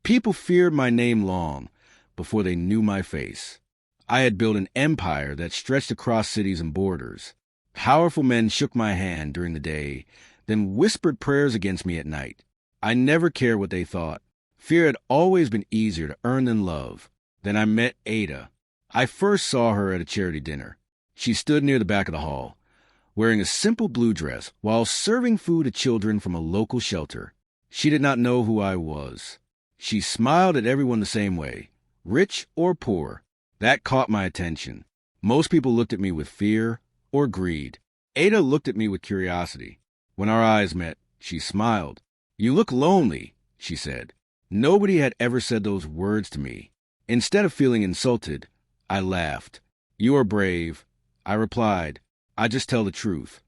People feared my name long before they knew my face. I had built an empire that stretched across cities and borders. Powerful men shook my hand during the day, then whispered prayers against me at night. I never cared what they thought. Fear had always been easier to earn than love. Then I met Ada. I first saw her at a charity dinner. She stood near the back of the hall, wearing a simple blue dress while serving food to children from a local shelter. She did not know who I was. She smiled at everyone the same way, rich or poor. That caught my attention. Most people looked at me with fear or greed. Ada looked at me with curiosity. When our eyes met, she smiled. "You look lonely," she said. Nobody had ever said those words to me. Instead of feeling insulted, I laughed. "You are brave," I replied. "I just tell the truth."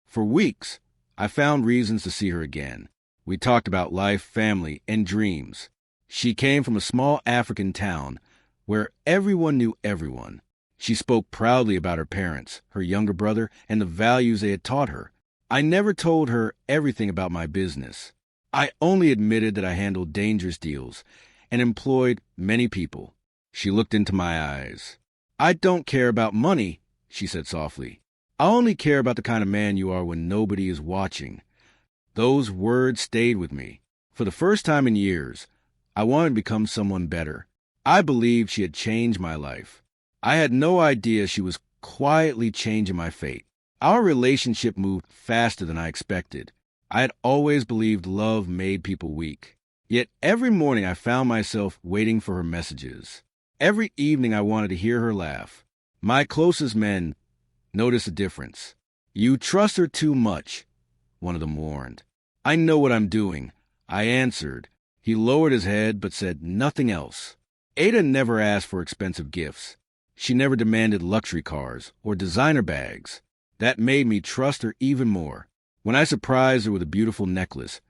For weeks, I found reasons to see her again. We talked about life, family, and dreams. She came from a small African town where everyone knew everyone. She spoke proudly about her parents, her younger brother, and the values they had taught her. I never told her everything about my business. I only admitted that I handled dangerous deals and employed many people. She looked into my eyes. "I don't care about money," she said softly. "I only care about the kind of man you are when nobody is watching." Those words stayed with me. For the first time in years, I wanted to become someone better. I believed she had changed my life. I had no idea she was quietly changing my fate. Our relationship moved faster than I expected. I had always believed love made people weak. Yet every morning I found myself waiting for her messages. Every evening I wanted to hear her laugh. My closest men noticed a difference. "You trust her too much," one of them warned. "I know what I'm doing," I answered. He lowered his head but said nothing else. Ada never asked for expensive gifts. She never demanded luxury cars or designer bags. That made me trust her even more. When I surprised her with a beautiful necklace,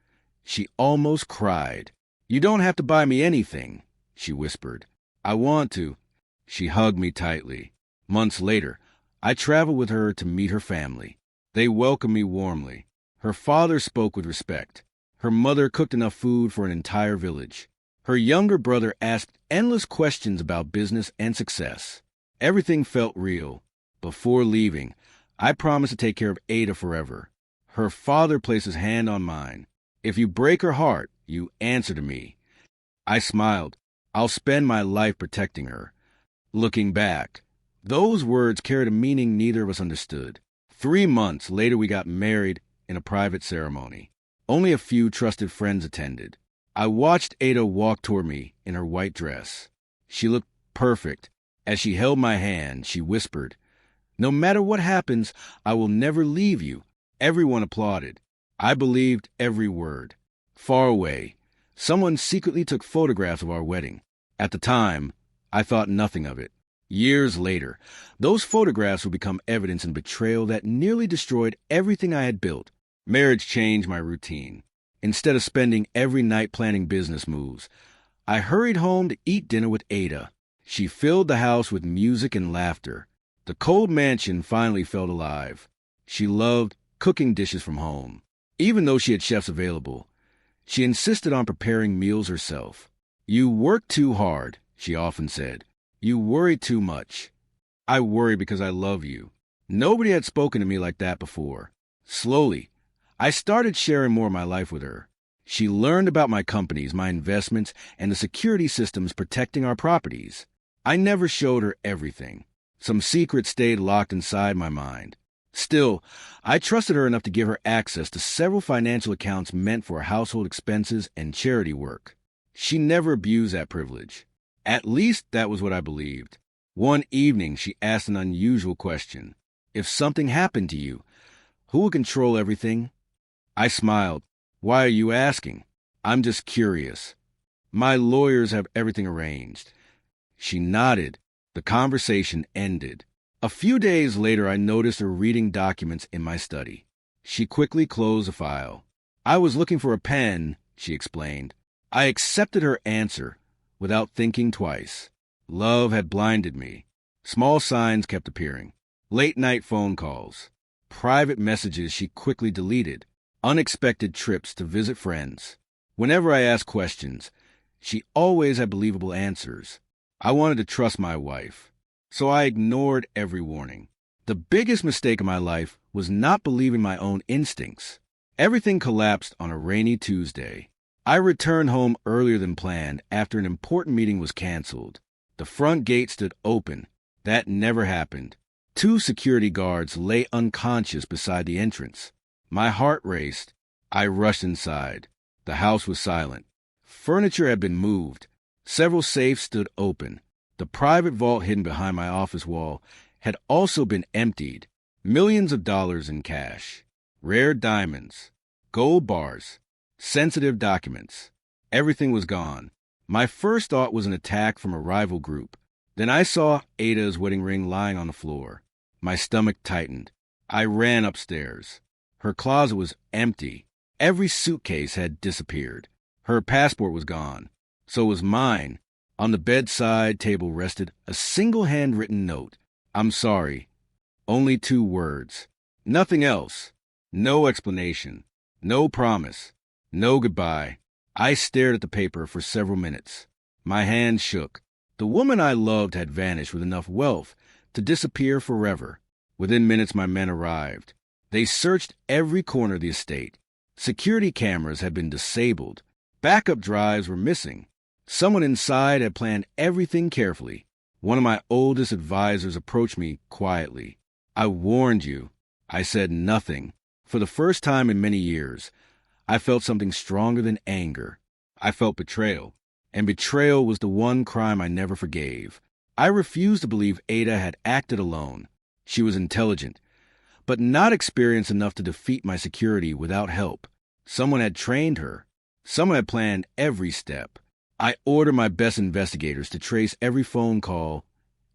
she almost cried. "You don't have to buy me anything," she whispered. "I want to." She hugged me tightly. Months later, I traveled with her to meet her family. They welcomed me warmly. Her father spoke with respect. Her mother cooked enough food for an entire village. Her younger brother asked endless questions about business and success. Everything felt real. Before leaving, I promised to take care of Ada forever. Her father placed his hand on mine. "If you break her heart, you answer to me." I smiled. "I'll spend my life protecting her." Looking back, those words carried a meaning neither of us understood. 3 months later, we got married in a private ceremony. Only a few trusted friends attended. I watched Ada walk toward me in her white dress. She looked perfect. As she held my hand, she whispered, "No matter what happens, I will never leave you." Everyone applauded. I believed every word. Far away, someone secretly took photographs of our wedding. At the time, I thought nothing of it. Years later, those photographs would become evidence in betrayal that nearly destroyed everything I had built. Marriage changed my routine. Instead of spending every night planning business moves, I hurried home to eat dinner with Ada. She filled the house with music and laughter. The cold mansion finally felt alive. She loved cooking dishes from home. Even though she had chefs available, she insisted on preparing meals herself. "You work too hard," she often said. "You worry too much." "I worry because I love you." Nobody had spoken to me like that before. Slowly, I started sharing more of my life with her. She learned about my companies, my investments, and the security systems protecting our properties. I never showed her everything. Some secrets stayed locked inside my mind. Still, I trusted her enough to give her access to several financial accounts meant for household expenses and charity work. She never abused that privilege. At least that was what I believed. One evening, she asked an unusual question. "If something happened to you, who would control everything?" I smiled. "Why are you asking?" "I'm just curious." "My lawyers have everything arranged." She nodded. The conversation ended. A few days later, I noticed her reading documents in my study. She quickly closed the file. "I was looking for a pen," she explained. I accepted her answer without thinking twice. Love had blinded me. Small signs kept appearing. Late-night phone calls. Private messages she quickly deleted. Unexpected trips to visit friends. Whenever I asked questions, She always had believable answers. I wanted to trust my wife, so I ignored every warning. The biggest mistake of my life was not believing my own instincts. Everything collapsed on a rainy Tuesday. I returned home earlier than planned after an important meeting was canceled. The front gate stood open. That never happened. 2 security guards lay unconscious beside the entrance. My heart raced. I rushed inside. The house was silent. Furniture had been moved. Several safes stood open. The private vault hidden behind my office wall had also been emptied. Millions of dollars in cash. Rare diamonds. Gold bars. Sensitive documents. Everything was gone. My first thought was an attack from a rival group. Then I saw Ada's wedding ring lying on the floor. My stomach tightened. I ran upstairs. Her closet was empty. Every suitcase had disappeared. Her passport was gone. So was mine. On the bedside table rested a single handwritten note. I'm sorry. Only 2 words. Nothing else. No explanation. No promise. No goodbye. I stared at the paper for several minutes. My hands shook. The woman I loved had vanished with enough wealth to disappear forever. Within minutes, my men arrived. They searched every corner of the estate. Security cameras had been disabled. Backup drives were missing. Someone inside had planned everything carefully. One of my oldest advisors approached me quietly. I warned you. I said nothing. For the first time in many years, I felt something stronger than anger. I felt betrayal. And betrayal was the one crime I never forgave. I refused to believe Ada had acted alone. She was intelligent, but not experienced enough to defeat my security without help. Someone had trained her. Someone had planned every step. I ordered my best investigators to trace every phone call,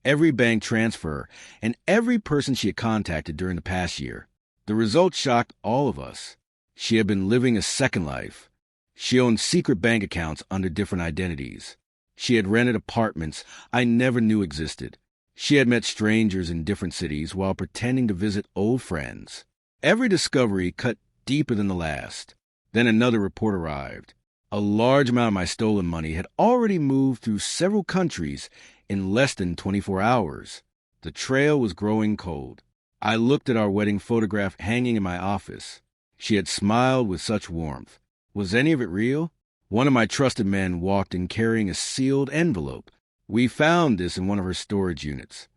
every bank transfer, and every person she had contacted during the past year. The results shocked all of us. She had been living a second life. She owned secret bank accounts under different identities. She had rented apartments I never knew existed. She had met strangers in different cities while pretending to visit old friends. Every discovery cut deeper than the last. Then another report arrived. A large amount of my stolen money had already moved through several countries in less than 24 hours. The trail was growing cold. I looked at our wedding photograph hanging in my office. She had smiled with such warmth. Was any of it real? One of my trusted men walked in carrying a sealed envelope. We found this in one of her storage units.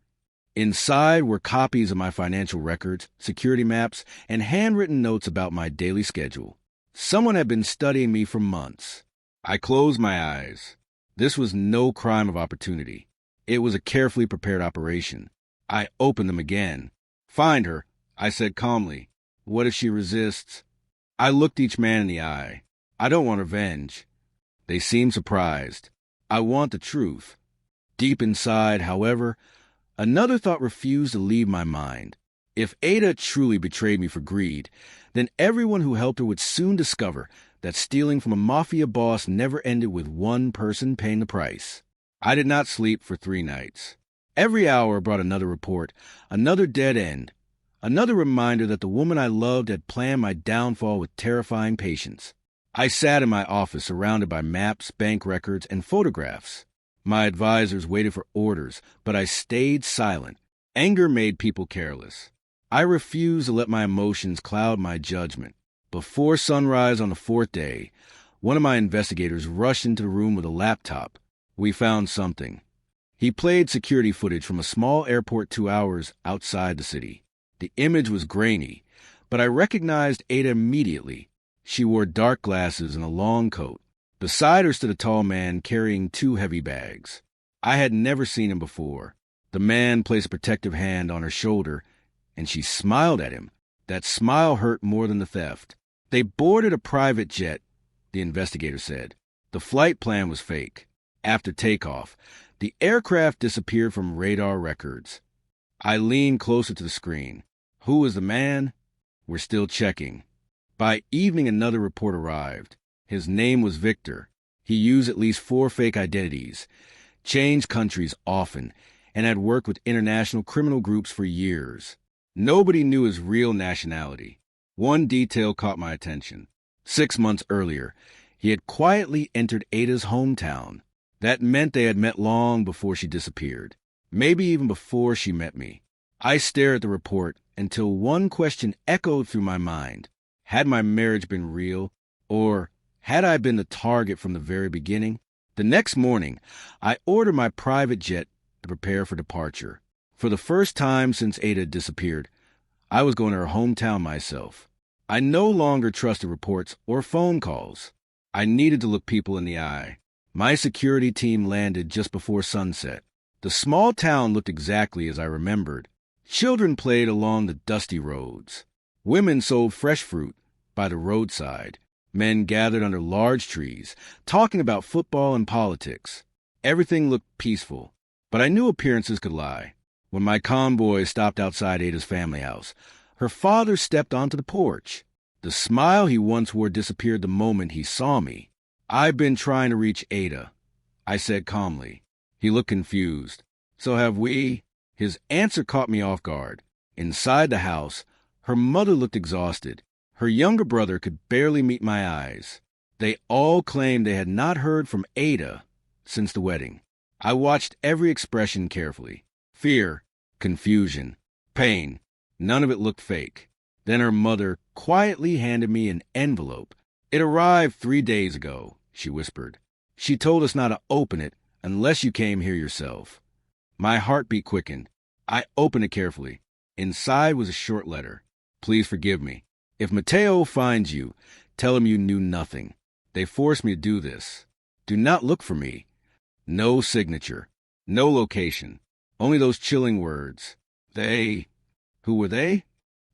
Inside were copies of my financial records, security maps, and handwritten notes about my daily schedule. Someone had been studying me for months. I closed my eyes. This was no crime of opportunity. It was a carefully prepared operation. I opened them again. Find her, I said calmly. What if she resists? I looked each man in the eye. I don't want revenge. They seemed surprised. I want the truth. Deep inside, however, another thought refused to leave my mind. If Ada truly betrayed me for greed, then everyone who helped her would soon discover that stealing from a mafia boss never ended with one person paying the price. I did not sleep for 3 nights. Every hour brought another report, another dead end, another reminder that the woman I loved had planned my downfall with terrifying patience. I sat in my office surrounded by maps, bank records, and photographs. My advisors waited for orders, but I stayed silent. Anger made people careless. I refused to let my emotions cloud my judgment. Before sunrise on the 4th day, one of my investigators rushed into the room with a laptop. We found something. He played security footage from a small airport 2 hours outside the city. The image was grainy, but I recognized Ada immediately. She wore dark glasses and a long coat. Beside her stood a tall man carrying 2 heavy bags. I had never seen him before. The man placed a protective hand on her shoulder, and she smiled at him. That smile hurt more than the theft. They boarded a private jet, the investigator said. The flight plan was fake. After takeoff, the aircraft disappeared from radar records. I leaned closer to the screen. Who was the man? We're still checking. By evening, another report arrived. His name was Victor. He used at least 4 fake identities, changed countries often, and had worked with international criminal groups for years. Nobody knew his real nationality. One detail caught my attention. 6 months earlier, He had quietly entered Ada's hometown. That meant they had met long before she disappeared, maybe even before she met me. I stared at the report until one question echoed through my mind. Had my marriage been real, or had I been the target from the very beginning? The next morning, I ordered my private jet to prepare for departure. For the first time since Ada had disappeared, I was going to her hometown myself. I no longer trusted reports or phone calls. I needed to look people in the eye. My security team landed just before sunset. The small town looked exactly as I remembered. Children played along the dusty roads. Women sold fresh fruit by the roadside. Men gathered under large trees, talking about football and politics. Everything looked peaceful, but I knew appearances could lie. When my convoy stopped outside Ada's family house, her father stepped onto the porch. The smile he once wore disappeared the moment he saw me. "I've been trying to reach Ada," I said calmly. He looked confused. "So have we?" His answer caught me off guard. Inside the house, her mother looked exhausted. Her younger brother could barely meet my eyes. They all claimed they had not heard from Ada since the wedding. I watched every expression carefully. Fear, confusion, pain. None of it looked fake. Then her mother quietly handed me an envelope. "It arrived 3 days ago," she whispered. "She told us not to open it unless you came here yourself." My heartbeat quickened. I opened it carefully. Inside was a short letter. "Please forgive me. If Mateo finds you, tell him you knew nothing. They forced me to do this. Do not look for me." No signature. No location. Only those chilling words. They. Who were they?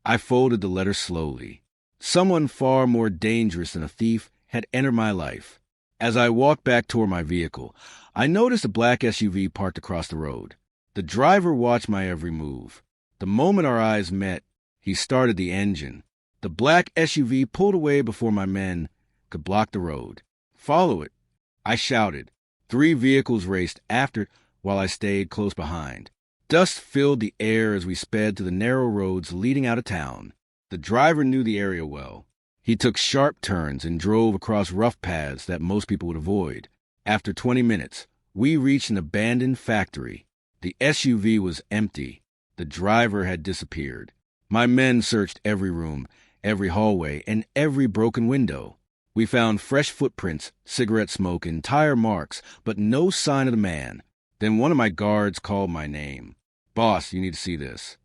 I folded the letter slowly. Someone far more dangerous than a thief had entered my life. As I walked back toward my vehicle, I noticed a black SUV parked across the road. The driver watched my every move. The moment our eyes met, he started the engine. The black SUV pulled away before my men could block the road. "Follow it," I shouted. 3 vehicles raced after while I stayed close behind. Dust filled the air as we sped to the narrow roads leading out of town. The driver knew the area well. He took sharp turns and drove across rough paths that most people would avoid. After 20 minutes, we reached an abandoned factory. The SUV was empty. The driver had disappeared. My men searched every room, every hallway, and every broken window. We found fresh footprints, cigarette smoke, and tire marks, but no sign of the man. Then one of my guards called my name. "Boss, you need to see this."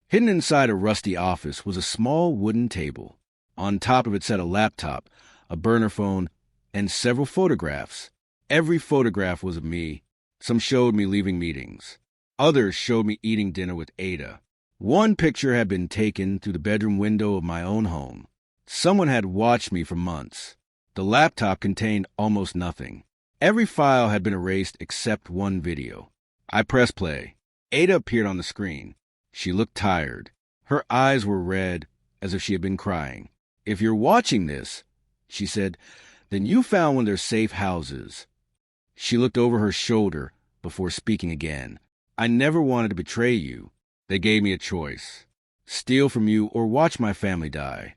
Hidden inside a rusty office was a small wooden table. On top of it sat a laptop, a burner phone, and several photographs. Every photograph was of me. Some showed me leaving meetings. Others showed me eating dinner with Ada. One picture had been taken through the bedroom window of my own home. Someone had watched me for months. The laptop contained almost nothing. Every file had been erased except one video. I pressed play. Ada appeared on the screen. She looked tired. Her eyes were red, as if she had been crying. "If you're watching this," she said, "then you found one of their safe houses." She looked over her shoulder before speaking again. "I never wanted to betray you. They gave me a choice. Steal from you or watch my family die."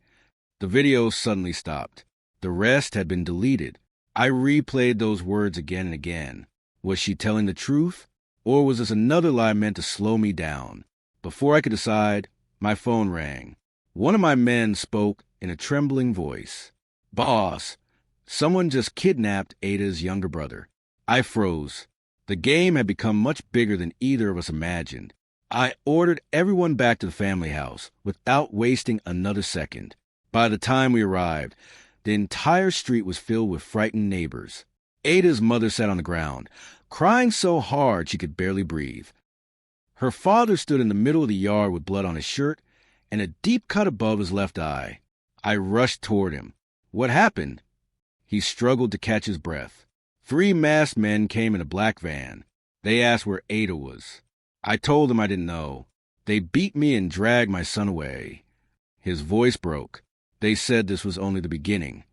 The video suddenly stopped. The rest had been deleted. I replayed those words again and again. Was she telling the truth? Or was this another lie meant to slow me down? Before I could decide, my phone rang. One of my men spoke in a trembling voice. "Boss, someone just kidnapped Ada's younger brother." I froze. The game had become much bigger than either of us imagined. I ordered everyone back to the family house without wasting another second. By the time we arrived, the entire street was filled with frightened neighbors. Ada's mother sat on the ground, crying so hard she could barely breathe. Her father stood in the middle of the yard with blood on his shirt and a deep cut above his left eye. I rushed toward him. "What happened?" He struggled to catch his breath. 3 masked men came in a black van. They asked where Ada was. I told them I didn't know. "They beat me and dragged my son away." His voice broke. They said this was only the beginning.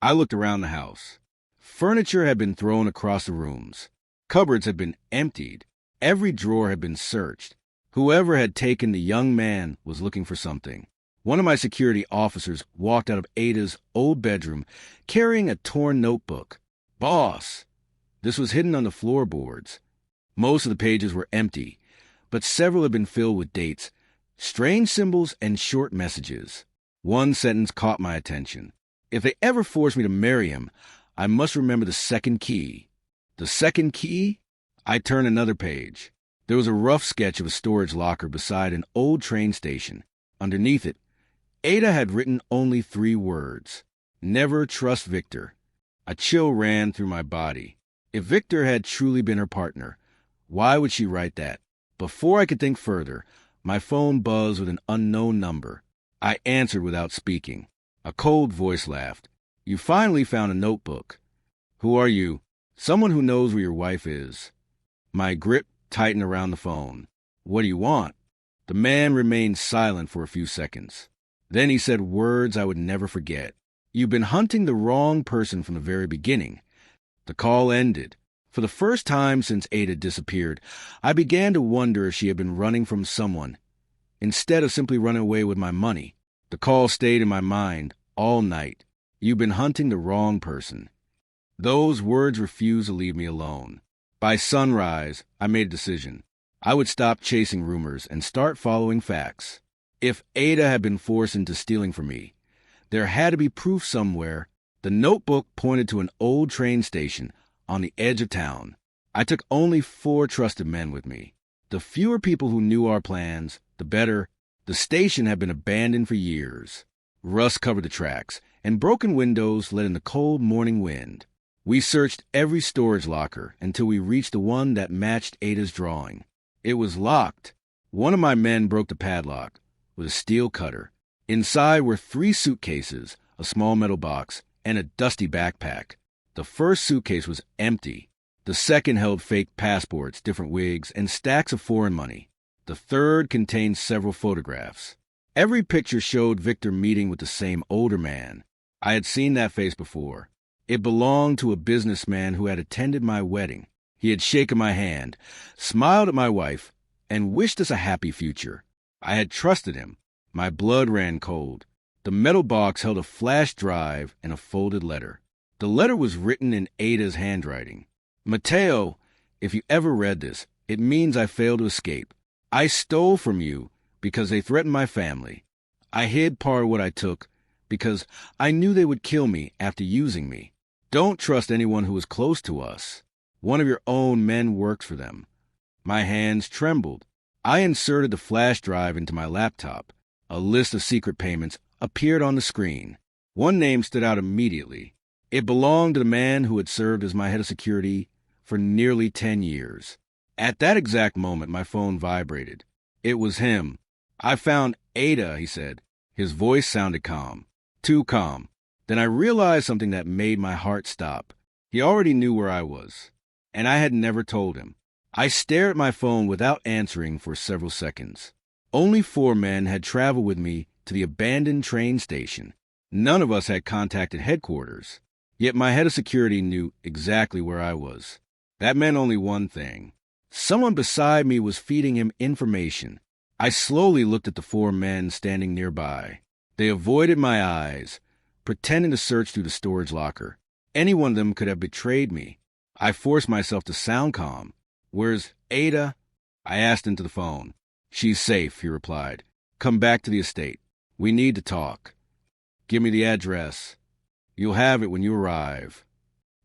I looked around the house. Furniture had been thrown across the rooms. Cupboards had been emptied. Every drawer had been searched. Whoever had taken the young man was looking for something. One of my security officers walked out of Ada's old bedroom carrying a torn notebook. Boss! This was hidden on the floorboards. Most of the pages were empty, but several had been filled with dates, strange symbols, and short messages. One sentence caught my attention. If they ever force me to marry him, I must remember the second key. The second key? I turned another page. There was a rough sketch of a storage locker beside an old train station. Underneath it, Ada had written only 3 words. Never trust Victor. A chill ran through my body. If Victor had truly been her partner, why would she write that? Before I could think further, my phone buzzed with an unknown number. I answered without speaking. A cold voice laughed. You finally found a notebook. Who are you? Someone who knows where your wife is. My grip tightened around the phone. What do you want? The man remained silent for a few seconds. Then he said words I would never forget. You've been hunting the wrong person from the very beginning. The call ended. For the first time since Ada disappeared, I began to wonder if she had been running from someone, instead of simply running away with my money. The call stayed in my mind all night. You've been hunting the wrong person. Those words refused to leave me alone. By sunrise, I made a decision. I would stop chasing rumors and start following facts. If Ada had been forced into stealing from me, there had to be proof somewhere. The notebook pointed to an old train station on the edge of town. I took only 4 trusted men with me. The fewer people who knew our plans, the better. The station had been abandoned for years. Rust covered the tracks, and broken windows let in the cold morning wind. We searched every storage locker until we reached the one that matched Ada's drawing. It was locked. One of my men broke the padlock with a steel cutter. Inside were 3 suitcases, a small metal box, and a dusty backpack. The first suitcase was empty. The second held fake passports, different wigs, and stacks of foreign money. The third contained several photographs. Every picture showed Victor meeting with the same older man. I had seen that face before. It belonged to a businessman who had attended my wedding. He had shaken my hand, smiled at my wife, and wished us a happy future. I had trusted him. My blood ran cold. The metal box held a flash drive and a folded letter. The letter was written in Ada's handwriting. Mateo, if you ever read this, it means I failed to escape. I stole from you because they threatened my family. I hid part of what I took because I knew they would kill me after using me. Don't trust anyone who is close to us. One of your own men works for them. My hands trembled. I inserted the flash drive into my laptop. A list of secret payments appeared on the screen. One name stood out immediately. It belonged to the man who had served as my head of security for nearly 10 years. At that exact moment, my phone vibrated. It was him. I found Ada, he said. His voice sounded calm. Too calm. Then I realized something that made my heart stop. He already knew where I was, and I had never told him. I stared at my phone without answering for several seconds. Only 4 men had traveled with me to the abandoned train station. None of us had contacted headquarters. Yet my head of security knew exactly where I was. That meant only one thing. Someone beside me was feeding him information. I slowly looked at the 4 men standing nearby. They avoided my eyes, pretending to search through the storage locker. Any one of them could have betrayed me. I forced myself to sound calm. Where's Ada? I asked into the phone. She's safe, he replied. Come back to the estate. We need to talk. Give me the address. You'll have it when you arrive.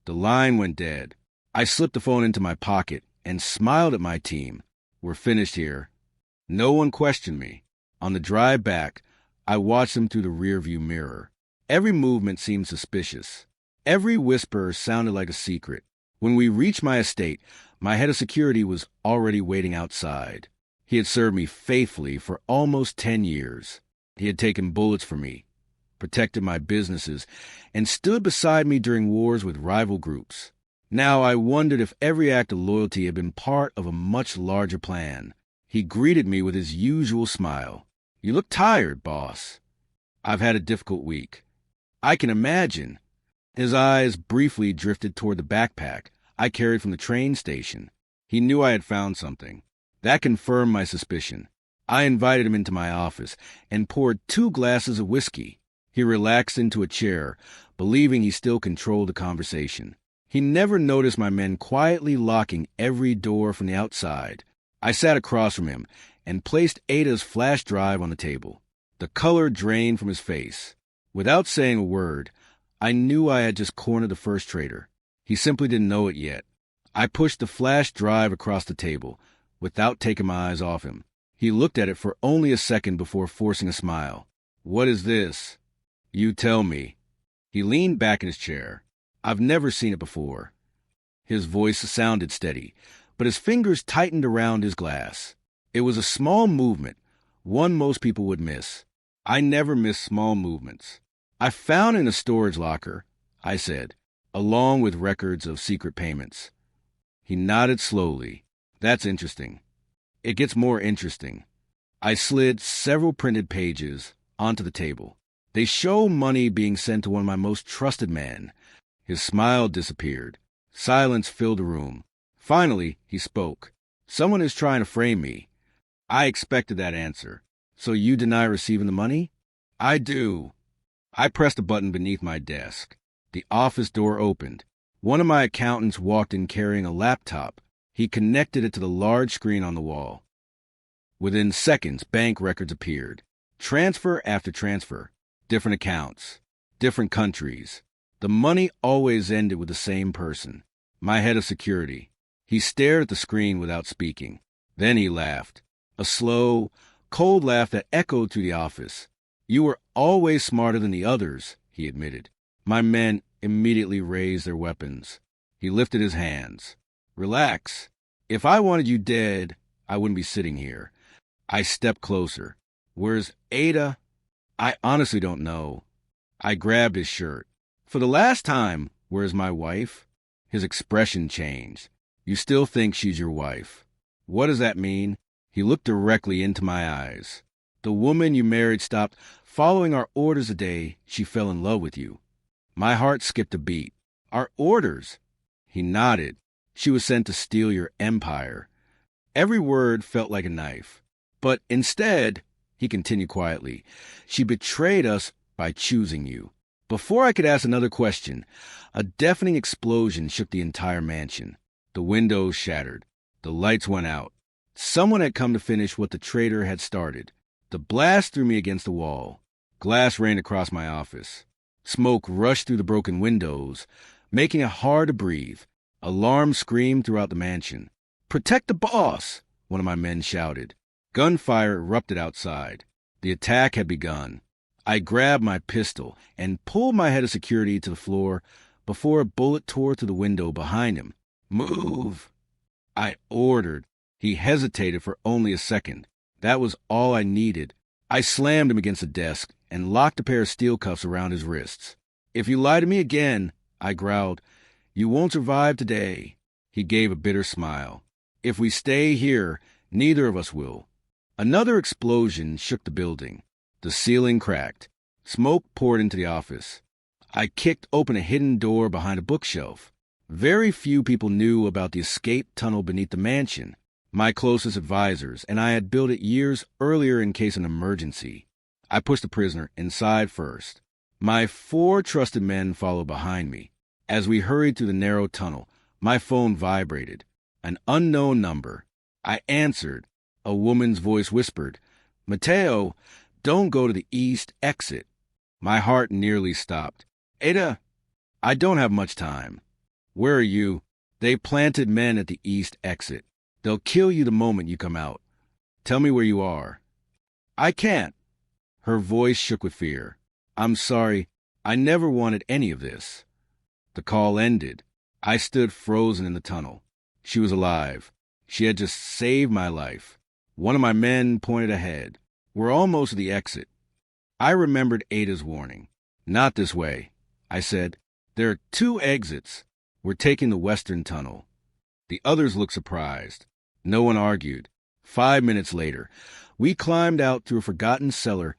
The line went dead. I slipped the phone into my pocket and smiled at my team. We're finished here. No one questioned me. On the drive back, I watched them through the rearview mirror. Every movement seemed suspicious. Every whisper sounded like a secret. When we reached my estate, my head of security was already waiting outside. He had served me faithfully for almost 10 years. He had taken bullets for me, protected my businesses, and stood beside me during wars with rival groups. Now I wondered if every act of loyalty had been part of a much larger plan. He greeted me with his usual smile. You look tired, boss. I've had a difficult week. I can imagine. His eyes briefly drifted toward the backpack I carried from the train station. He knew I had found something. That confirmed my suspicion. I invited him into my office and poured 2 glasses of whiskey. He relaxed into a chair, believing he still controlled the conversation. He never noticed my men quietly locking every door from the outside. I sat across from him and placed Ada's flash drive on the table. The color drained from his face. Without saying a word, I knew I had just cornered the first traitor. He simply didn't know it yet. I pushed the flash drive across the table, without taking my eyes off him. He looked at it for only a second before forcing a smile. "What is this?" "You tell me." He leaned back in his chair. "I've never seen it before." His voice sounded steady, but his fingers tightened around his glass. It was a small movement, one most people would miss. I never miss small movements. "I found it in a storage locker," I said, "along with records of secret payments." He nodded slowly. "That's interesting." "It gets more interesting." I slid several printed pages onto the table. "They show money being sent to one of my most trusted men." His smile disappeared. Silence filled the room. Finally, he spoke. "Someone is trying to frame me." I expected that answer. "So you deny receiving the money?" "I do." I pressed a button beneath my desk. The office door opened. One of my accountants walked in carrying a laptop. He connected it to the large screen on the wall. Within seconds, bank records appeared. Transfer after transfer. Different accounts. Different countries. The money always ended with the same person. My head of security. He stared at the screen without speaking. Then he laughed. A slow, cold laugh that echoed through the office. "You were always smarter than the others," he admitted. My men immediately raised their weapons. He lifted his hands. "Relax. If I wanted you dead, I wouldn't be sitting here." I stepped closer. "Where's Ada?" "I honestly don't know." I grabbed his shirt. "For the last time, where's my wife?" His expression changed. "You still think she's your wife?" "What does that mean?" He looked directly into my eyes. "The woman you married stopped following our orders the day she fell in love with you." My heart skipped a beat. "Our orders?" He nodded. "She was sent to steal your empire." Every word felt like a knife. "But instead," he continued quietly, "she betrayed us by choosing you." Before I could ask another question, a deafening explosion shook the entire mansion. The windows shattered. The lights went out. Someone had come to finish what the traitor had started. The blast threw me against the wall. Glass rained across my office. Smoke rushed through the broken windows, making it hard to breathe. Alarms screamed throughout the mansion. "Protect the boss!" one of my men shouted. Gunfire erupted outside. The attack had begun. I grabbed my pistol and pulled my head of security to the floor before a bullet tore through the window behind him. "Move!" I ordered. He hesitated for only a second. That was all I needed. I slammed him against the desk and locked a pair of steel cuffs around his wrists. "If you lie to me again," I growled, "you won't survive today." He gave a bitter smile. "If we stay here, neither of us will." Another explosion shook the building. The ceiling cracked. Smoke poured into the office. I kicked open a hidden door behind a bookshelf. Very few people knew about the escape tunnel beneath the mansion. My closest advisors, and I had built it years earlier in case of an emergency. I pushed the prisoner inside first. My 4 trusted men followed behind me. As we hurried through the narrow tunnel, my phone vibrated. An unknown number. I answered. A woman's voice whispered, "Mateo, don't go to the east exit." My heart nearly stopped. "Ada, I don't have much time." "Where are you?" "They planted men at the east exit. They'll kill you the moment you come out. Tell me where you are." "I can't." Her voice shook with fear. "I'm sorry. I never wanted any of this." The call ended. I stood frozen in the tunnel. She was alive. She had just saved my life. One of my men pointed ahead. "We're almost to the exit." I remembered Ada's warning. "Not this way," I said. "There are 2 exits. We're taking the western tunnel." The others looked surprised. No one argued. 5 minutes later, we climbed out through a forgotten cellar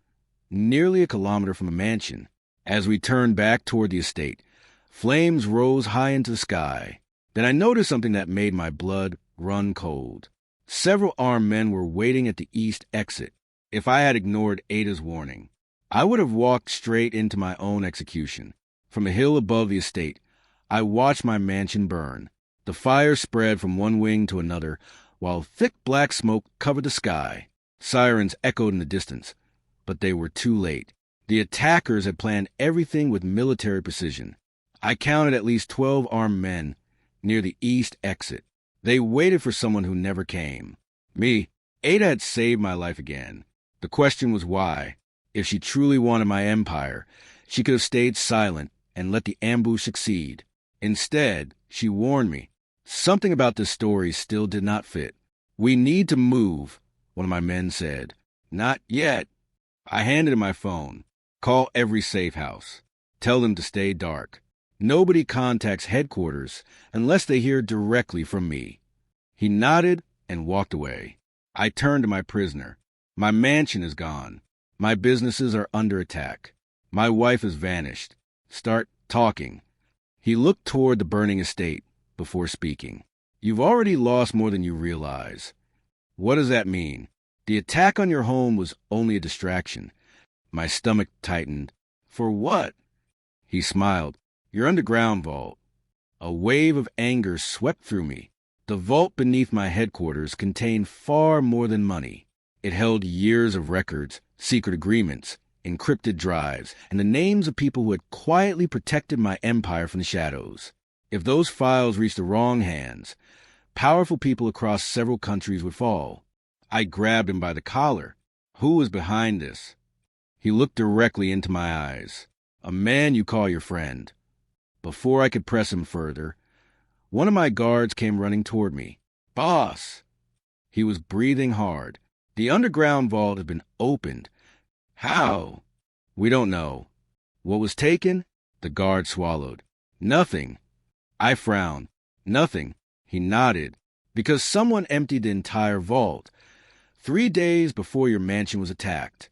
nearly a kilometer from a mansion. As we turned back toward the estate, flames rose high into the sky. Then I noticed something that made my blood run cold. Several armed men were waiting at the east exit. If I had ignored Ada's warning, I would have walked straight into my own execution. From a hill above the estate, I watched my mansion burn. The fire spread from one wing to another, while thick black smoke covered the sky. Sirens echoed in the distance, but they were too late. The attackers had planned everything with military precision. I counted at least 12 armed men near the east exit. They waited for someone who never came. Me. Ada had saved my life again. The question was why. If she truly wanted my empire, she could have stayed silent and let the ambush succeed. Instead, she warned me. Something about this story still did not fit. "We need to move," one of my men said. "Not yet." I handed him my phone. "Call every safe house. Tell them to stay dark. Nobody contacts headquarters unless they hear directly from me." He nodded and walked away. I turned to my prisoner. "My mansion is gone. My businesses are under attack. My wife has vanished. Start talking." He looked toward the burning estate before speaking. "You've already lost more than you realize." "What does that mean?" "The attack on your home was only a distraction." My stomach tightened. "For what?" He smiled. "Your underground vault." A wave of anger swept through me. The vault beneath my headquarters contained far more than money. It held years of records, secret agreements, encrypted drives, and the names of people who had quietly protected my empire from the shadows. If those files reached the wrong hands, powerful people across several countries would fall. I grabbed him by the collar. "Who was behind this?" He looked directly into my eyes. "A man you call your friend." Before I could press him further, one of my guards came running toward me. "Boss!" He was breathing hard. "The underground vault had been opened." "How?" "We don't know." "What was taken?" The guard swallowed. "Nothing." I frowned. "Nothing." He nodded. "Because someone emptied the entire vault 3 days before your mansion was attacked."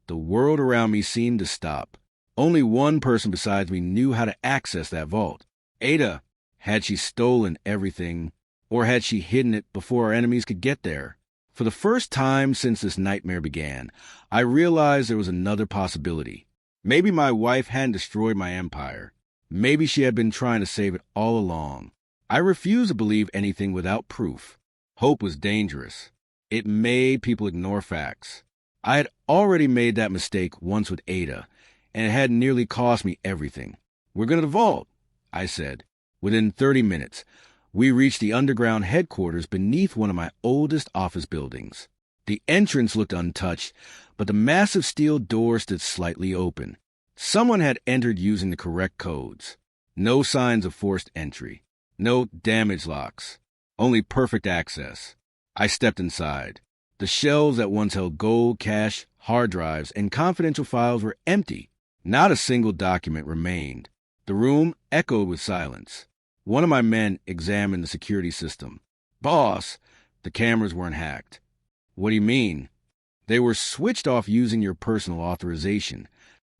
The world around me seemed to stop. Only one person besides me knew how to access that vault. Ada. Had she stolen everything, or had she hidden it before our enemies could get there? For the first time since this nightmare began, I realized there was another possibility. Maybe my wife hadn't destroyed my empire. Maybe she had been trying to save it all along. I refused to believe anything without proof. Hope was dangerous. It made people ignore facts. I had already made that mistake once with Ada, and it had nearly cost me everything. "We're going to the vault," I said. Within 30 minutes, we reached the underground headquarters beneath one of my oldest office buildings. The entrance looked untouched, but the massive steel door stood slightly open. Someone had entered using the correct codes. No signs of forced entry. No damage locks. Only perfect access. I stepped inside. The shelves that once held gold, cash, hard drives, and confidential files were empty. Not a single document remained. The room echoed with silence. One of my men examined the security system. "Boss, the cameras weren't hacked." "What do you mean?" "They were switched off using your personal authorization."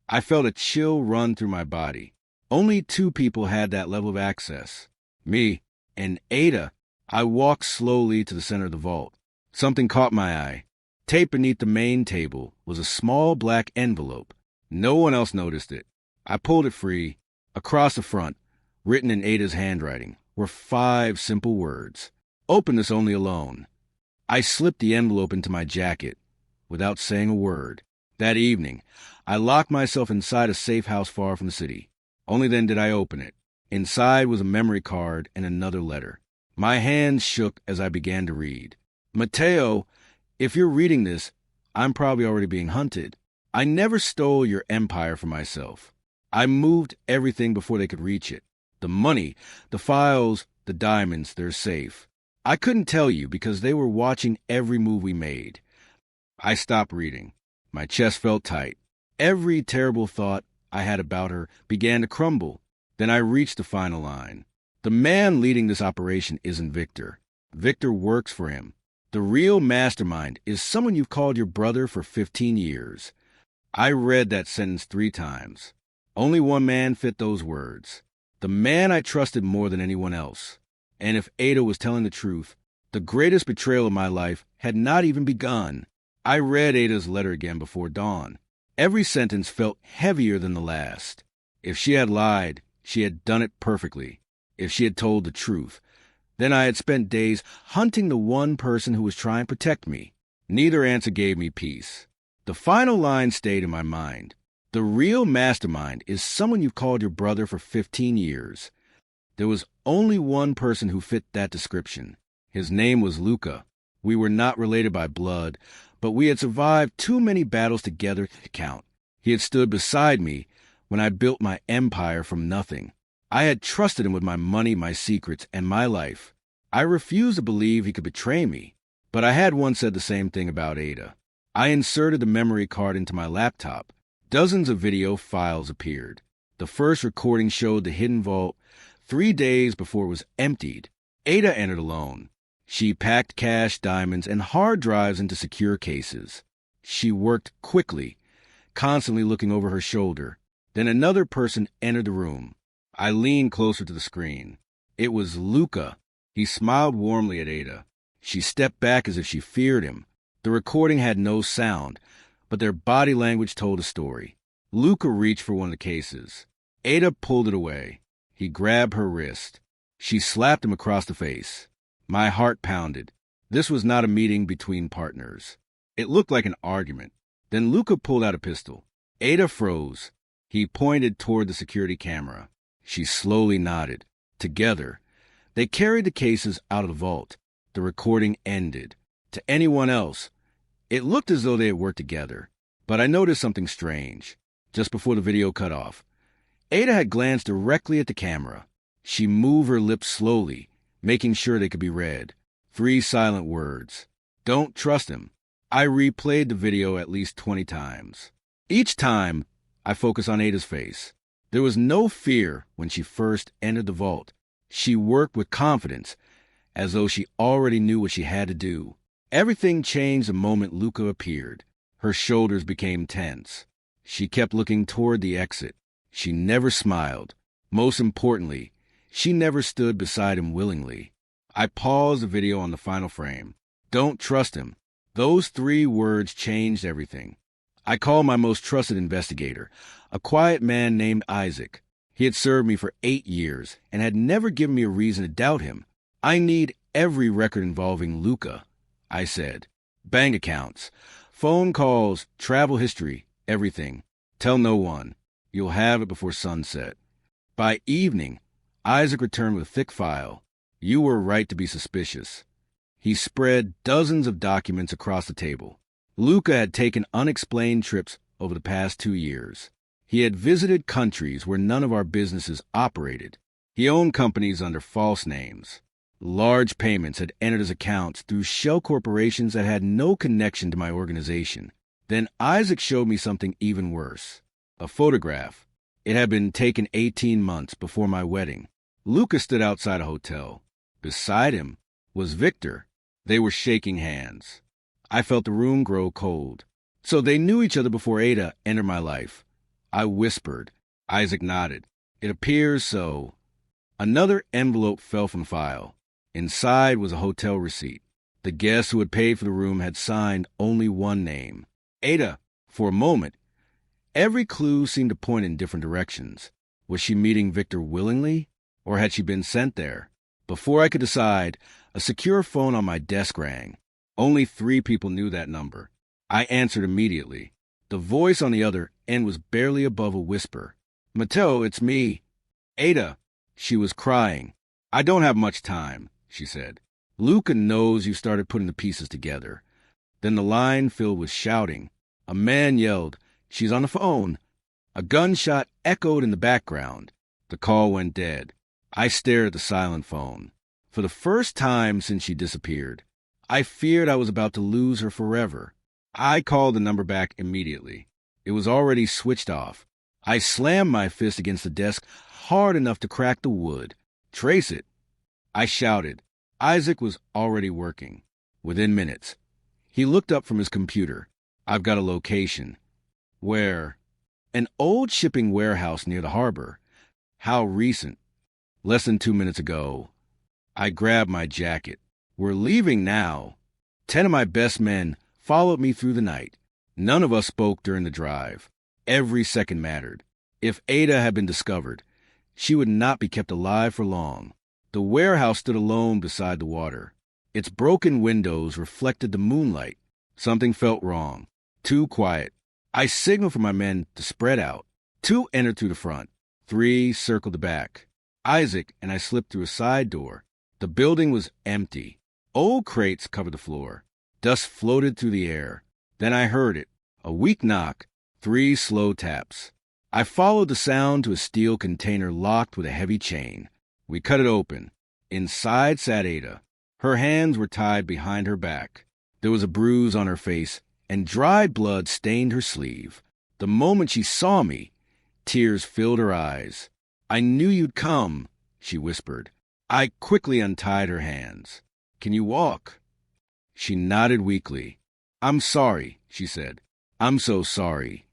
I felt a chill run through my body. Only 2 people had that level of access. Me and Ada. I walked slowly to the center of the vault. Something caught my eye. Taped beneath the main table was a small black envelope. No one else noticed it. I pulled it free. Across the front, written in Ada's handwriting, were 5 simple words. "Open this only alone." I slipped the envelope into my jacket without saying a word. That evening, I locked myself inside a safe house far from the city. Only then did I open it. Inside was a memory card and another letter. My hands shook as I began to read. "Mateo, if you're reading this, I'm probably already being hunted. I never stole your empire for myself. I moved everything before they could reach it. The money, the files, the diamonds, they're safe. I couldn't tell you because they were watching every move we made." I stopped reading. My chest felt tight. Every terrible thought I had about her began to crumble. Then I reached the final line. "The man leading this operation isn't Victor. Victor works for him. The real mastermind is someone you've called your brother for 15 years. I read that sentence 3 times. Only one man fit those words. The man I trusted more than anyone else. And if Ada was telling the truth, The greatest betrayal of my life had not even begun. I read Ada's letter again before dawn. Every sentence felt heavier than the last. If she had lied, she had done it perfectly. If she had told the truth, then I had spent days hunting the one person who was trying to protect me. Neither answer gave me peace. The final line stayed in my mind. The real mastermind is someone you've called your brother for 15 years. There was only one person who fit that description. His name was Luca. We were not related by blood, but we had survived too many battles together to count. He had stood beside me when I built my empire from nothing. I had trusted him with my money, my secrets, and my life. I refused to believe he could betray me, but I had once said the same thing about Ada. I inserted the memory card into my laptop. Dozens of video files appeared. The first recording showed the hidden vault 3 days before it was emptied. Ada entered alone. She packed cash, diamonds, and hard drives into secure cases. She worked quickly, constantly looking over her shoulder. Then another person entered the room. I leaned closer to the screen. It was Luca. He smiled warmly at Ada. She stepped back as if she feared him. The recording had no sound, but their body language told a story. Luca reached for one of the cases. Ada pulled it away. He grabbed her wrist. She slapped him across the face. My heart pounded. This was not a meeting between partners. It looked like an argument. Then Luca pulled out a pistol. Ada froze. He pointed toward the security camera. She slowly nodded. Together, they carried the cases out of the vault. The recording ended. To anyone else, it looked as though they had worked together. But I noticed something strange. Just before the video cut off, Ada had glanced directly at the camera. She moved her lips slowly, making sure they could be read. 3 silent words. Don't trust him. I replayed the video at least 20 times. Each time, I focused on Ada's face. There was no fear when she first entered the vault. She worked with confidence, as though she already knew what she had to do. Everything changed the moment Luca appeared. Her shoulders became tense. She kept looking toward the exit. She never smiled. Most importantly, she never stood beside him willingly. I paused the video on the final frame. Don't trust him. Those 3 words changed everything. I called my most trusted investigator, a quiet man named Isaac. He had served me for 8 years and had never given me a reason to doubt him. I need every record involving Luca, I said. Bank accounts, phone calls, travel history, everything. Tell no one. You'll have it before sunset. By evening, Isaac returned with a thick file. You were right to be suspicious. He spread dozens of documents across the table. Luca had taken unexplained trips over the past 2 years. He had visited countries where none of our businesses operated. He owned companies under false names. Large payments had entered his accounts through shell corporations that had no connection to my organization. Then Isaac showed me something even worse. A photograph. It had been taken 18 months before my wedding. Luca stood outside a hotel. Beside him was Victor. They were shaking hands. I felt the room grow cold. So they knew each other before Ada entered my life. I whispered. Isaac nodded. It appears so. Another envelope fell from the file. Inside was a hotel receipt. The guest who had paid for the room had signed only one name. Ada. For a moment, every clue seemed to point in different directions. Was she meeting Victor willingly, or had she been sent there? Before I could decide, a secure phone on my desk rang. Only 3 people knew that number. I answered immediately. The voice on the other end was barely above a whisper. Matteo, it's me. Ada. She was crying. I don't have much time, she said. Luca knows you started putting the pieces together. Then the line filled with shouting. A man yelled, She's on the phone. A gunshot echoed in the background. The call went dead. I stared at the silent phone. For the first time since she disappeared, I feared I was about to lose her forever. I called the number back immediately. It was already switched off. I slammed my fist against the desk hard enough to crack the wood. Trace it, I shouted. Isaac was already working. Within minutes, he looked up from his computer. I've got a location. Where? An old shipping warehouse near the harbor. How recent? Less than 2 minutes ago. I grabbed my jacket. We're leaving now. 10 of my best men followed me through the night. None of us spoke during the drive. Every second mattered. If Ada had been discovered, she would not be kept alive for long. The warehouse stood alone beside the water. Its broken windows reflected the moonlight. Something felt wrong. Too quiet. I signaled for my men to spread out. 2 entered through the front. 3 circled the back. Isaac and I slipped through a side door. The building was empty. Old crates covered the floor. Dust floated through the air. Then I heard it. A weak knock. 3 slow taps. I followed the sound to a steel container locked with a heavy chain. We cut it open. Inside sat Ada. Her hands were tied behind her back. There was a bruise on her face, and dried blood stained her sleeve. The moment she saw me, tears filled her eyes. "I knew you'd come," she whispered. I quickly untied her hands. "Can you walk?" She nodded weakly. "I'm sorry," she said. "I'm so sorry."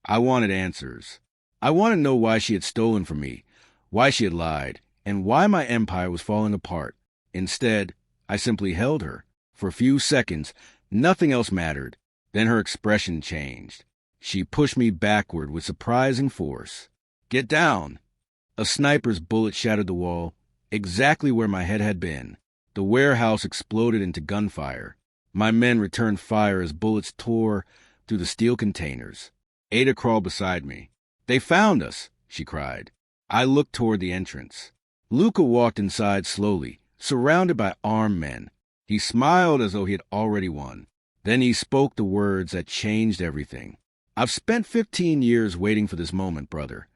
I wanted answers. I wanted to know why she had stolen from me, why she had lied, and why my empire was falling apart. Instead, I simply held her. For a few seconds, nothing else mattered. Then her expression changed. She pushed me backward with surprising force. "Get down!" A sniper's bullet shattered the wall, exactly where my head had been. The warehouse exploded into gunfire. My men returned fire as bullets tore through the steel containers. Ada crawled beside me. "They found us," she cried. I looked toward the entrance. Luca walked inside slowly, surrounded by armed men. He smiled as though he had already won. Then he spoke the words that changed everything. "I've spent 15 years waiting for this moment, brother."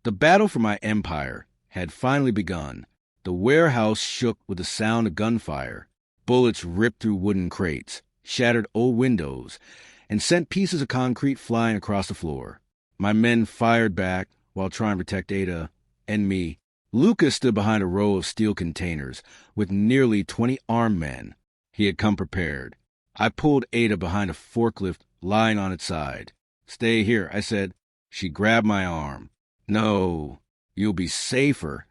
The battle for my empire had finally begun. The warehouse shook with the sound of gunfire. Bullets ripped through wooden crates, shattered old windows, and sent pieces of concrete flying across the floor. My men fired back while trying to protect Ada and me. Lucas stood behind a row of steel containers with nearly 20 armed men. He had come prepared. I pulled Ada behind a forklift lying on its side. "Stay here," I said. She grabbed my arm. "No, you'll be safer."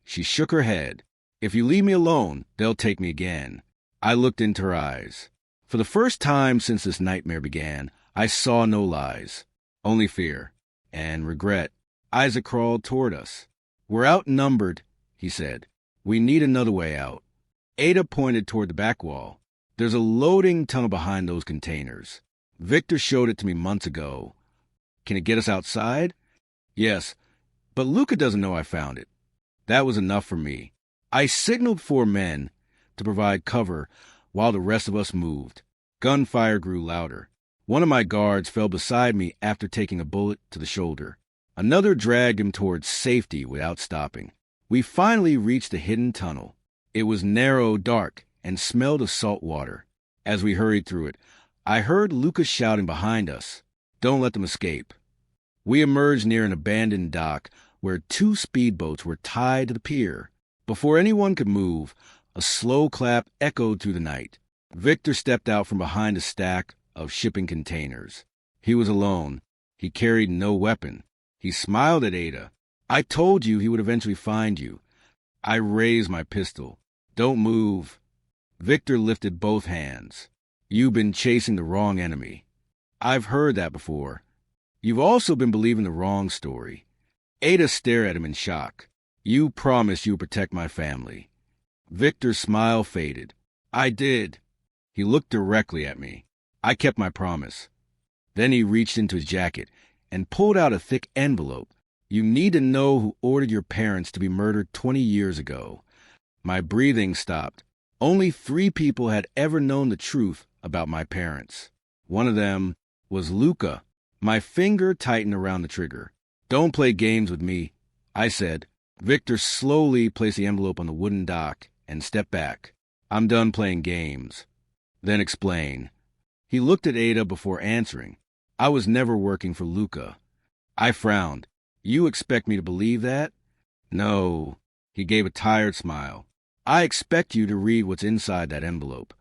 She shook her head. "If you leave me alone, they'll take me again." I looked into her eyes. For the first time since this nightmare began, I saw no lies, only fear and regret. Isaac crawled toward us. "We're outnumbered," he said. "We need another way out." Ada pointed toward the back wall. "There's a loading tunnel behind those containers. Victor showed it to me months ago. Can it get us outside?" "Yes, but Luca doesn't know I found it." That was enough for me. I signaled 4 men to provide cover while the rest of us moved. Gunfire grew louder. One of my guards fell beside me after taking a bullet to the shoulder. Another dragged him towards safety without stopping. We finally reached the hidden tunnel. It was narrow, dark, and smelled of salt water. As we hurried through it, I heard Lucas shouting behind us, "Don't let them escape." We emerged near an abandoned dock where 2 speedboats were tied to the pier. Before anyone could move, a slow clap echoed through the night. Victor stepped out from behind a stack of shipping containers. He was alone. He carried no weapon. He smiled at Ada. "I told you he would eventually find you." I raised my pistol. "Don't move." Victor lifted both hands. "You've been chasing the wrong enemy." "I've heard that before." "You've also been believing the wrong story." Ada stared at him in shock. "You promised you would protect my family." Victor's smile faded. "I did." He looked directly at me. "I kept my promise." Then he reached into his jacket and pulled out a thick envelope. "You need to know who ordered your parents to be murdered 20 years ago." My breathing stopped. Only 3 people had ever known the truth about my parents. One of them was Luca. My finger tightened around the trigger. "Don't play games with me," I said. Victor slowly placed the envelope on the wooden dock and stepped back. "I'm done playing games." "Then explain." He looked at Ada before answering. "I was never working for Luca." I frowned. "You expect me to believe that?" "No." He gave a tired smile. "I expect you to read what's inside that envelope."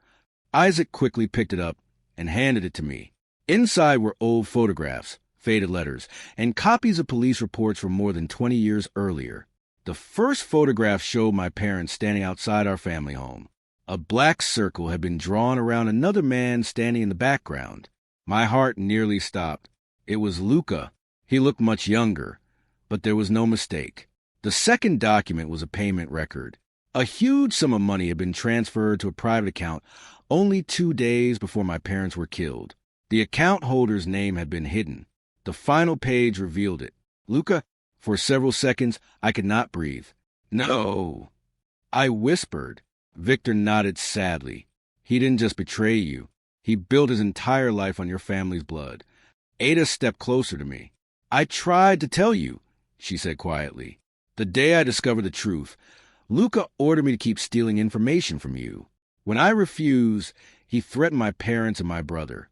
Isaac quickly picked it up and handed it to me. Inside were old photographs, faded letters, and copies of police reports from more than 20 years earlier. The first photograph showed my parents standing outside our family home. A black circle had been drawn around another man standing in the background. My heart nearly stopped. It was Luca. He looked much younger, but there was no mistake. The second document was a payment record. A huge sum of money had been transferred to a private account only 2 days before my parents were killed. The account holder's name had been hidden. The final page revealed it. Luca, for several seconds, I could not breathe. No, I whispered. Victor nodded sadly. He didn't just betray you. He built his entire life on your family's blood. Ada stepped closer to me. I tried to tell you, she said quietly. The day I discovered the truth, Luca ordered me to keep stealing information from you. When I refused, he threatened my parents and my brother.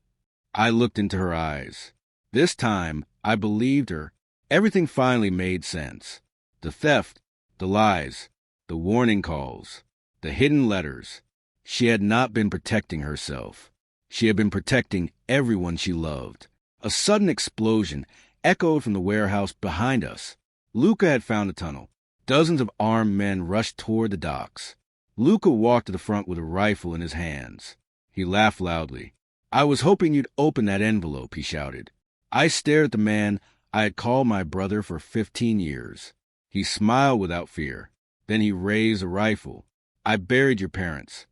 I looked into her eyes. This time, I believed her. Everything finally made sense. The theft, the lies, the warning calls, the hidden letters. She had not been protecting herself. She had been protecting everyone she loved. A sudden explosion echoed from the warehouse behind us. Luca had found a tunnel. Dozens of armed men rushed toward the docks. Luca walked to the front with a rifle in his hands. He laughed loudly. I was hoping you'd open that envelope, he shouted. I stared at the man I had called my brother for 15 years. He smiled without fear. Then he raised a rifle. I buried your parents.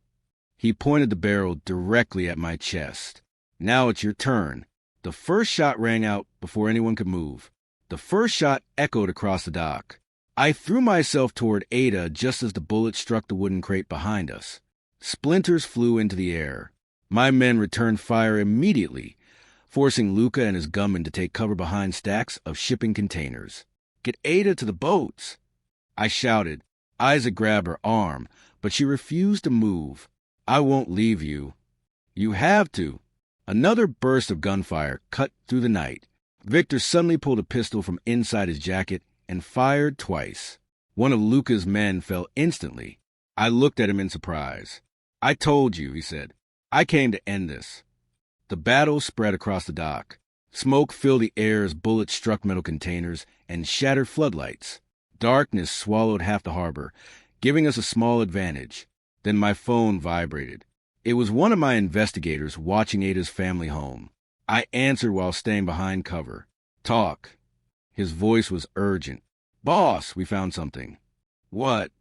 He pointed the barrel directly at my chest. Now it's your turn. The first shot rang out before anyone could move. The first shot echoed across the dock. I threw myself toward Ada just as the bullet struck the wooden crate behind us. Splinters flew into the air. My men returned fire immediately, forcing Luca and his gunmen to take cover behind stacks of shipping containers. Get Ada to the boats! I shouted. Isaac grabbed her arm, but she refused to move. I won't leave you. You have to. Another burst of gunfire cut through the night. Victor suddenly pulled a pistol from inside his jacket and fired twice. One of Luca's men fell instantly. I looked at him in surprise. I told you, he said. I came to end this. The battle spread across the dock. Smoke filled the air as bullets struck metal containers and shattered floodlights. Darkness swallowed half the harbor, giving us a small advantage. Then my phone vibrated. It was one of my investigators watching Ada's family home. I answered while staying behind cover. Talk. His voice was urgent. Boss, we found something. What?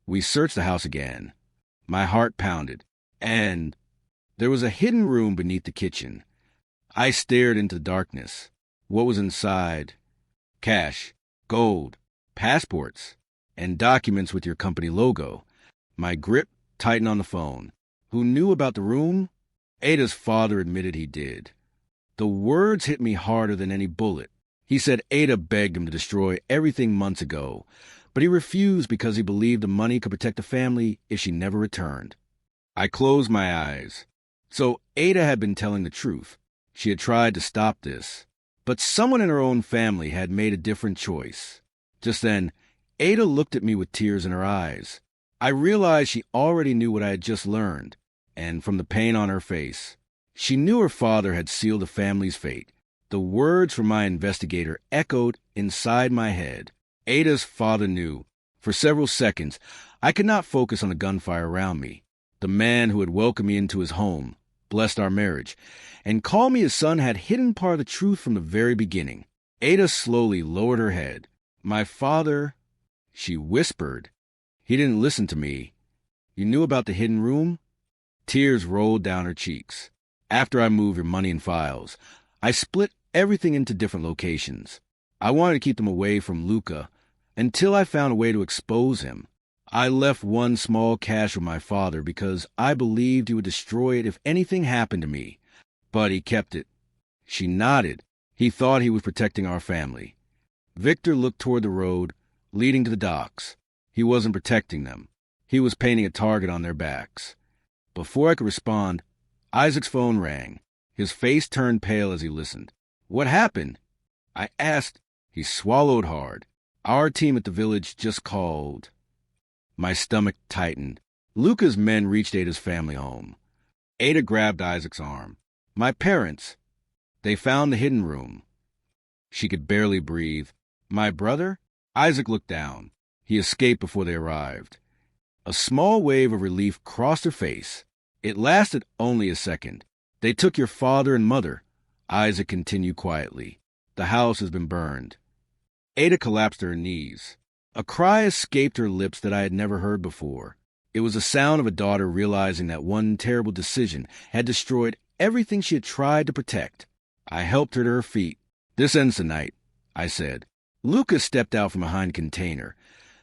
We searched the house again. My heart pounded. And there was a hidden room beneath the kitchen. I stared into the darkness. What was inside? Cash, gold, passports, and documents with your company logo. My grip tightened on the phone. Who knew about the room? Ada's father admitted he did. The words hit me harder than any bullet. He said Ada begged him to destroy everything months ago, but he refused because he believed the money could protect the family if she never returned. I closed my eyes. So Ada had been telling the truth. She had tried to stop this. But someone in her own family had made a different choice. Just then, Ada looked at me with tears in her eyes. I realized she already knew what I had just learned, and from the pain on her face, she knew her father had sealed the family's fate. The words from my investigator echoed inside my head. Ada's father knew. For several seconds, I could not focus on the gunfire around me. The man who had welcomed me into his home, blessed our marriage, and called me his son had hidden part of the truth from the very beginning. Ada slowly lowered her head. My father, she whispered. He didn't listen to me. You knew about the hidden room? Tears rolled down her cheeks. After I moved your money and files, I split everything into different locations. I wanted to keep them away from Luca until I found a way to expose him. I left one small cache with my father because I believed he would destroy it if anything happened to me. But he kept it. She nodded. He thought he was protecting our family. Victor looked toward the road leading to the docks. He wasn't protecting them. He was painting a target on their backs. Before I could respond, Isaac's phone rang. His face turned pale as he listened. What happened? I asked. He swallowed hard. Our team at the village just called. My stomach tightened. Luca's men reached Ada's family home. Ada grabbed Isaac's arm. My parents. They found the hidden room. She could barely breathe. My brother? Isaac looked down. He escaped before they arrived. A small wave of relief crossed her face. It lasted only a second. They took your father and mother, Isaac continued quietly. The house has been burned. Ada collapsed to her knees. A cry escaped her lips that I had never heard before. It was the sound of a daughter realizing that one terrible decision had destroyed everything she had tried to protect. I helped her to her feet. "This ends the night," I said. Lucas stepped out from behind a container,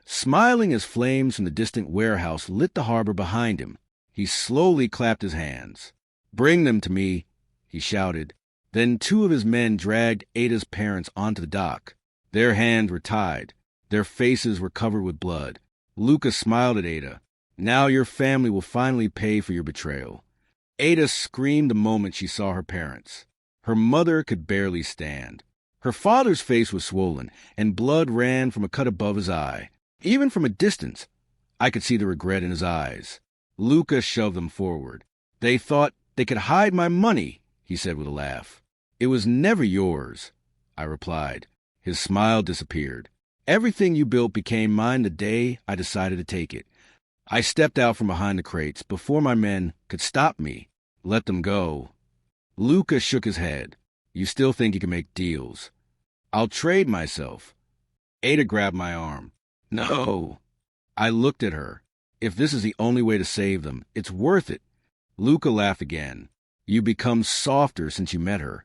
smiling as flames from the distant warehouse lit the harbor behind him. He slowly clapped his hands. "Bring them to me," he shouted. Then two of his men dragged Ada's parents onto the dock. Their hands were tied. Their faces were covered with blood. Lucas smiled at Ada. "Now your family will finally pay for your betrayal." Ada screamed the moment she saw her parents. Her mother could barely stand. Her father's face was swollen, and blood ran from a cut above his eye. Even from a distance, I could see the regret in his eyes. Lucas shoved them forward. "They thought they could hide my money," he said with a laugh. "It was never yours," I replied. His smile disappeared. "Everything you built became mine the day I decided to take it." I stepped out from behind the crates before my men could stop me. "Let them go." Lucas shook his head. "You still think you can make deals?" "I'll trade myself." Ada grabbed my arm. "No." I looked at her. "If this is the only way to save them, it's worth it." Luca laughed again. "You become softer since you met her."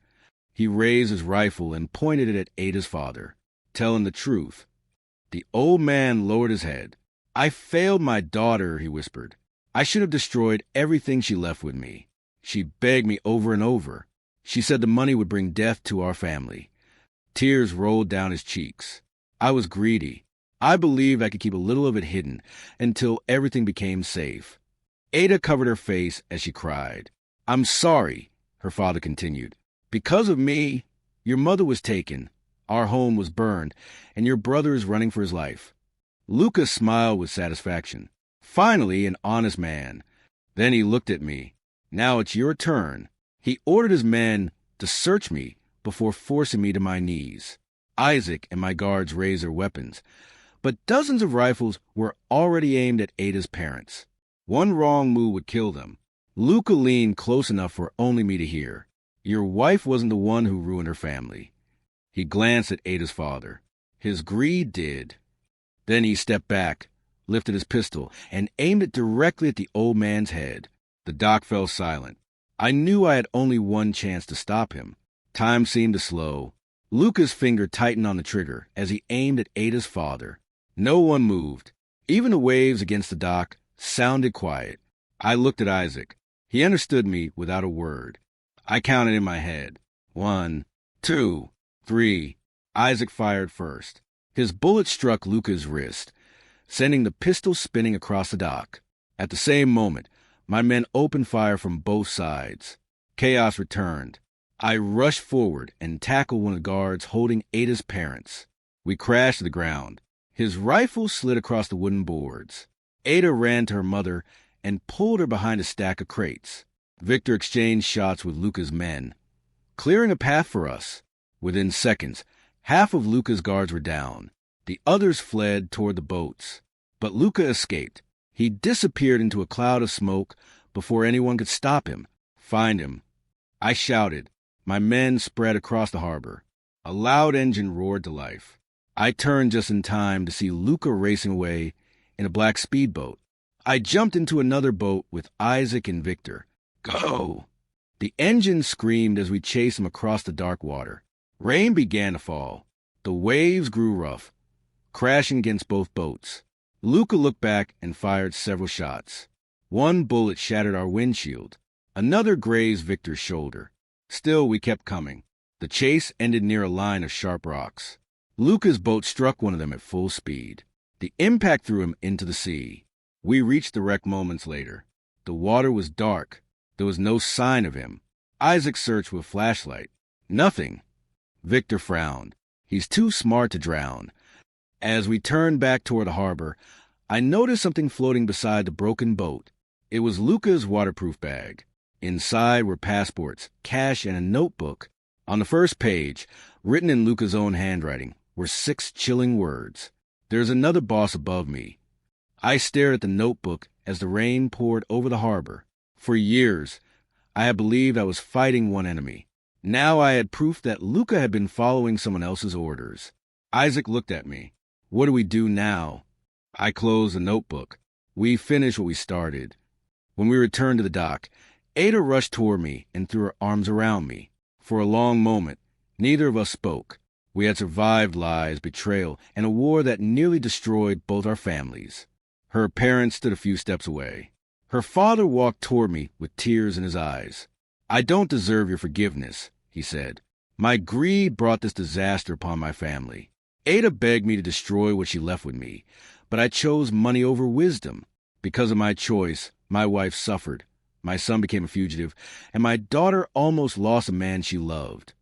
He raised his rifle and pointed it at Ada's father. "Telling the truth." The old man lowered his head. "I failed my daughter," he whispered. "I should have destroyed everything she left with me. She begged me over and over. She said the money would bring death to our family." Tears rolled down his cheeks. I was greedy. I believed I could keep a little of it hidden until everything became safe. Ada covered her face as she cried. "I'm sorry," her father continued. "Because of me, your mother was taken, our home was burned, and your brother is running for his life." Lucas smiled with satisfaction. Finally, an honest man. Then he looked at me. "Now it's your turn." He ordered his men to search me before forcing me to my knees. Isaac and my guards raised their weapons, but dozens of rifles were already aimed at Ada's parents. One wrong move would kill them. Luca leaned close enough for only me to hear. "Your wife wasn't the one who ruined her family." He glanced at Ada's father. "His greed did." Then he stepped back, lifted his pistol, and aimed it directly at the old man's head. The dock fell silent. I knew I had only one chance to stop him. Time seemed to slow. Luca's finger tightened on the trigger as he aimed at Ada's father. No one moved. Even the waves against the dock sounded quiet. I looked at Isaac. He understood me without a word. I counted in my head. 1, 2, 3. Isaac fired first. His bullet struck Luca's wrist, sending the pistol spinning across the dock. At the same moment, my men opened fire from both sides. Chaos returned. I rushed forward and tackled one of the guards holding Ada's parents. We crashed to the ground. His rifle slid across the wooden boards. Ada ran to her mother and pulled her behind a stack of crates. Victor exchanged shots with Luca's men, clearing a path for us. Within seconds, half of Luca's guards were down. The others fled toward the boats. But Luca escaped. He disappeared into a cloud of smoke before anyone could stop him. "Find him," I shouted. My men spread across the harbor. A loud engine roared to life. I turned just in time to see Luca racing away in a black speedboat. I jumped into another boat with Isaac and Victor. "Go!" The engine screamed as we chased him across the dark water. Rain began to fall. The waves grew rough, crashing against both boats. Luca looked back and fired several shots. One bullet shattered our windshield. Another grazed Victor's shoulder. Still, we kept coming. The chase ended near a line of sharp rocks. Luca's boat struck one of them at full speed. The impact threw him into the sea. We reached the wreck moments later. The water was dark. There was no sign of him. Isaac searched with a flashlight. Nothing. Victor frowned. He's too smart to drown. As we turned back toward the harbor, I noticed something floating beside the broken boat. It was Luca's waterproof bag. Inside were passports, cash, and a notebook. On the first page, written in Luca's own handwriting, were 6 chilling words. "There's another boss above me. I stared at the notebook as the rain poured over the harbor. For years, I had believed I was fighting one enemy. Now I had proof that Luca had been following someone else's orders. Isaac looked at me. What do we do now? I closed the notebook. We finished what we started. When we returned to the dock, Ada rushed toward me and threw her arms around me. For a long moment, neither of us spoke. We had survived lies, betrayal, and a war that nearly destroyed both our families. Her parents stood a few steps away. Her father walked toward me with tears in his eyes. I don't deserve your forgiveness, he said. My greed brought this disaster upon my family. Ada begged me to destroy what she left with me, but I chose money over wisdom. Because of my choice, my wife suffered, my son became a fugitive, and my daughter almost lost a man she loved.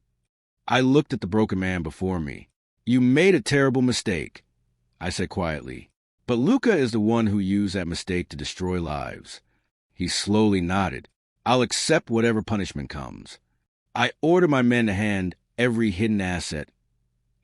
I looked at the broken man before me. You made a terrible mistake, I said quietly. But Luca is the one who used that mistake to destroy lives. He slowly nodded. I'll accept whatever punishment comes. I ordered my men to hand every hidden asset,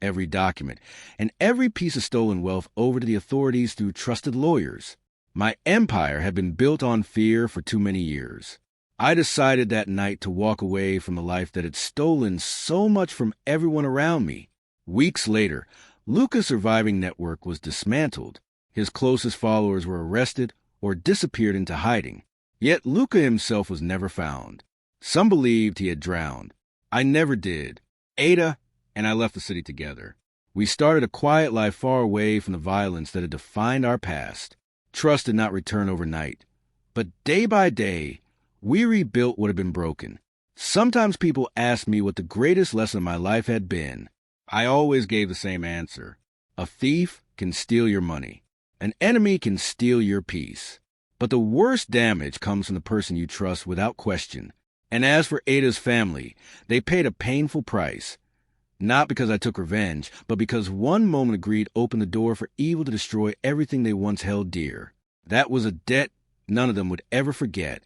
every document, and every piece of stolen wealth over to the authorities through trusted lawyers. My empire had been built on fear for too many years. I decided that night to walk away from the life that had stolen so much from everyone around me. Weeks later, Luca's surviving network was dismantled. His closest followers were arrested or disappeared into hiding. Yet Luca himself was never found. Some believed he had drowned. I never did. Ada and I left the city together. We started a quiet life far away from the violence that had defined our past. Trust did not return overnight. But day by day, we rebuilt what had been broken. Sometimes people asked me what the greatest lesson of my life had been. I always gave the same answer. A thief can steal your money. An enemy can steal your peace. But the worst damage comes from the person you trust without question. And as for Ada's family, they paid a painful price. Not because I took revenge, but because one moment of greed opened the door for evil to destroy everything they once held dear. That was a debt none of them would ever forget.